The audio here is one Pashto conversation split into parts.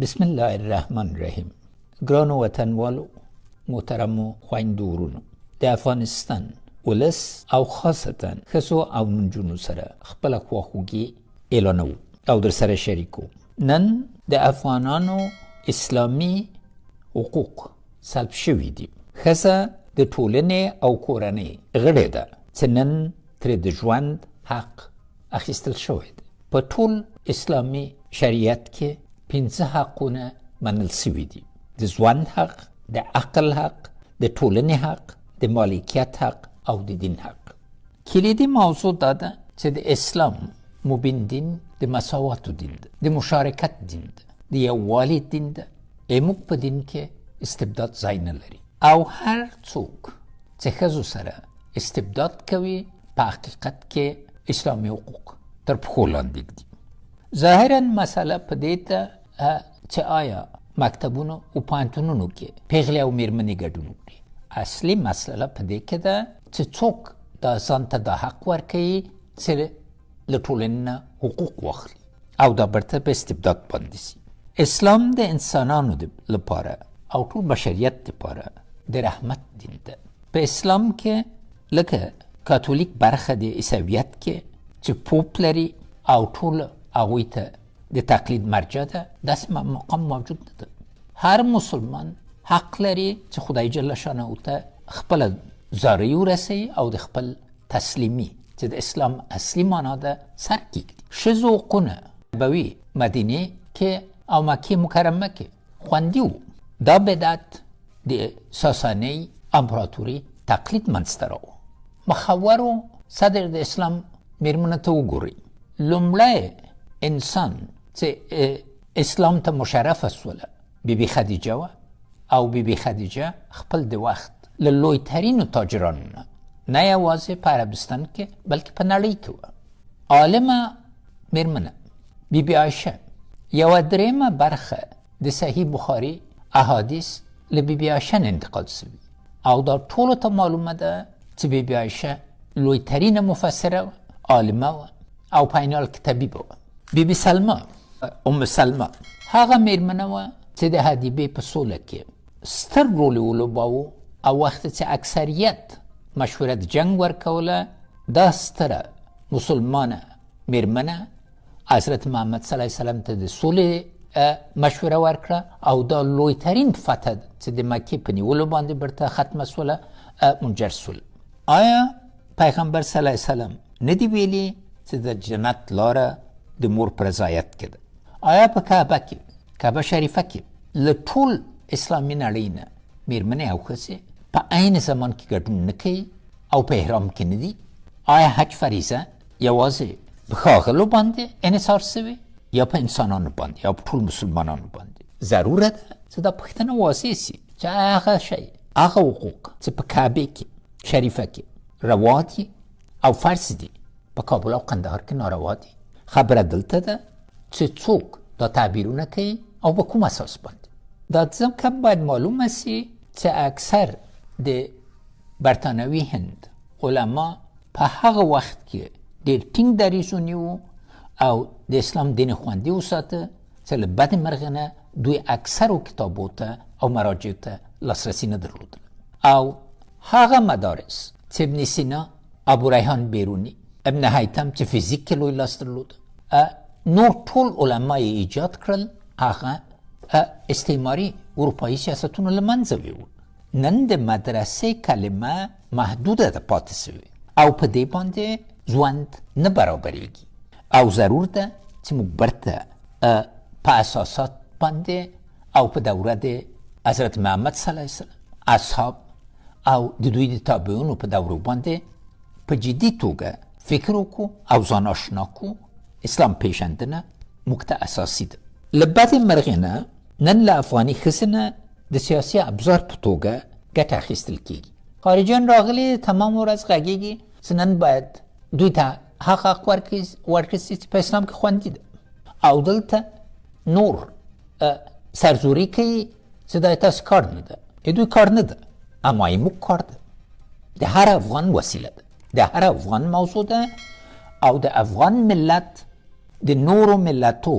بسم الله الرحمن الرحیم. ګرانو وطنوالو، محترمو خویندو ورونو، د افغانستان ولس او خاصتا ښځو او نجونو سره خپله خواخوږي اعلانوو او در سره شریکو. نن د افغانانو اسلامي حقوق سلب شوي دي. ښځه د ټولنې او کورنۍ غړې ده چې نن ترې د ژوند حق اخیستل شوی دی. په ټول اسلامي شریعت کې 5 حقونه منل سوي دي: د ژوند حق، د عقل حق، د ټولنې حق، د مالکیت حق او د دین حق. کلیدي موضوع دا ده چې د اسلام مبین دین د مساواتو دین ده، د مشارکت دین ده، د یووالي دین ده. موږ په دین کې استبداد ځای نه لري او هر څوک چې ښځو سره استبداد کوي په حقیقت کې اسلامي حقوق تر پښو لاندې ږدي. ظاهرا مسئله په دې ده چې آیا مکتبونو او پوهنتونونو کې پیغلې او میرمنې ګډون وکړي. اصلي مسئله په دې کې ده چې څوک دا ځان ته دا حق ورکوي چې له ټولنې نه حقوق واخلي او دا برته په استبداد باندې سي. اسلام د انسانانو لپاره او ټول بشریت لپاره د رحمت دین ده. په اسلام کې لکه کاتولیک برخه د عیسویت کې چې پوپ لري او ټول هغوی ته د تقلید مرجع ده، داسې مقام موجود نه ده. هر مسلمان حق لري چې خدای جل شانه ته خپل زاری ورسوي او د خپل تسلیمي چې د اسلام اصلي معنا ده سر کیږدي. ښځو حقونه به وي مدینې کې او مکې مکرمه کې خوندي وو. دا بدعت د ساساني امپراتوري تقلید منځته راوړ. مخورو صدر د اسلام میرمنو ته وګورئ. لومړی انسان چې اسلام ته مشرفه سوله بیبي خدیجه وه او بیبي خدیجه خپل د وخت له لویترینو تاجرانو نه یوازې په عربستان کې بلکې په نړۍ کې وه. عالمه میرمنه بیبي عایشه 1/3 برخه د صحیح بخاري احادیث له بیبي عایشه نه انتقال سوي او دا ټولو ته معلومه ده چې بیبي عایشه لویترینه مفسره وه، عالمه وه او په عین حال کې طبیبه وه. بیبي سلمه، ام سلمه، هغه میرمنه وه چې د حدیبې په سوله کې ستر رول ولوباوه او وخت چې اکثریت مشوره د جنگ ورکوله، دا ستره مسلمانه میرمنه حضرت محمد صلی الله علیه وسلم ته د سولې مشوره ورکړه او دا لویترین فتح چې د مکې په نیولو باندې برته ختمه سوله منجر سول. آیا پیغمبر صلی الله علیه وسلم نه دی ویلي چې د جنت لاره د مور په رضایت کې ده؟ آیا په کعبه کې، کعبه شریفه کې له ټول اسلامي نړۍ نه میرمنې او ښځې په عین زمان کې ګډون نه کوي او په احرام کې نه دي؟ آیا حج فریضه یوازې په ښاغلو باندې انحصار سوی یا په انسانانو باندې یا په ټول مسلمانانو باندې؟ ضروره ده چې دا پوښتنه واضح سي چې هغه شی، هغه حقوق چې په کعبې کې شریفه کې روا دي او فرض دي په کابل او قندهار کې ناروا دي. خبره دلته ده چې څوک دا تعبیرونه کوي او په کوم اساس باندې. دا ځکه باید معلومه سي چې اکثر د برطانوي هند علما په هغه وخت کې ډېر ټینګ دریځ ونیو او د اسلام دین خوندي وساته چې له بد مرغه نه دوی اکثرو کتابو ته او مراجعو ته لاسرسي نه درلودل. او هغه مدارس چې ابن سینا، ابو ریحان بیرونی، ابن حیتم چې فیزیک کې لوی لاس درلود، نور ټول علما یې ایجاد کړل. هغه استعماري اروپایي سیاستونه له منځه ویوړل. نن د مدرسې کلمه محدوده ده پاتې سوې او په دې باندې ژوند نه برابرېږي او ضرور ده چې موږ برته په اساسات باندې او په دوره د حضرت محمد صلی الله علیه وسلم، اصحاب او د دوی د تابعینو په دورو باندې په جدي توګه فکر وکړو او ځان اشنا کړو. اسلام پیژندنه موږ ته اساسي ده. له بدې مرغې نه نن له افغاني ښځې نه د سیاسي ابزار په توګه ګټه اخیستل کېږي. خارجیان راغلي تمام ورځ غږېږي چې نن باید دوی ته هغه حق ورکړي چې په اسلام کې خوندي ده او دلته نور سرزوري کوي چې دا تاسو کار نه ده. دوی کار نه ده، اما موږ کار ده. د هر افغان وسیله ده، د هر افغان موضوع ده او د افغان ملت د نورو ملتو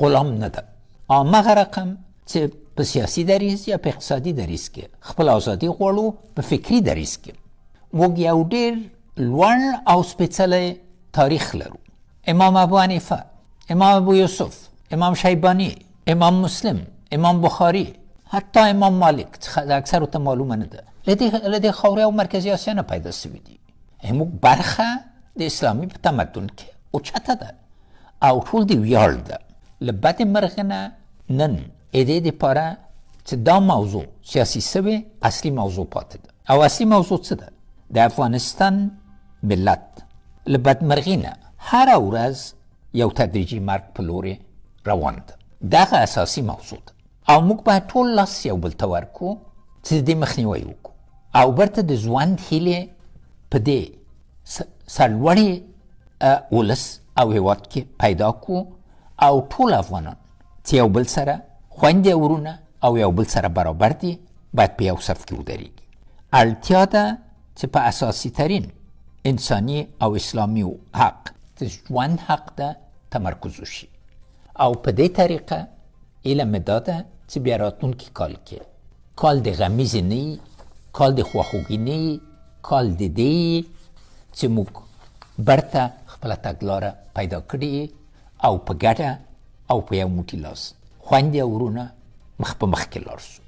غلام نه ده. همغه رقم چې په سیاسي دریځ یا په اقتصادي دریځ کې خپل ازادي غواړو، په فکري دریځ کې موږ یو ډېر لوړ او سپېڅلی تاریخ لرو. امام ابو حنیفه، امام ابو یوسف، امام شیبانی، امام مسلم، امام بخاری، حتی امام مالک چې اکثرو ته معلومه نه ده، له دې خاورې او مرکزي اسیا نه پیدا سوي دي. موږ برخه د اسلامي په تمدن کې اوچته ده او ټول د ویاړ ده. له بد مرغه نه نن دې دپاره چې دا موضوع سیاسي سوې، اصلي موضوع پاتې ده. او اصلي موضوع څه ده؟ د افغانستان ملت له بدمرغي نه هره ورځ یو تدریجي مرګ په لورې روان ده. دغه اساسي موضوع ده او موږ باید ټول لاس یو بل ته ورکړو چې د دې مخنیوی وکړو او برته د ژوند هیلې په دې سرلوړي ولس او هېواد کې پیدا کړو او ټول افغانان چې یو بل سره خویندې ورونه او یو بل سره برابر دي باید په یو صف کې ودرېږي. اړتیا ده چې په اساسي ترین انساني او اسلامي حق د ژوند حق ده تمرکز وشي او په دې طریقه علم مې دا ده چې بیا راتلونکي کال کې کال د غمیزې نه وي، کال د خواخوږي نه وي، کال د دې چې موږ برته خپله تګلاره پیدا کړې او په ګډه او په یو موټي لاس خویندې او ورونه مخ په مخ کې لاړ شو.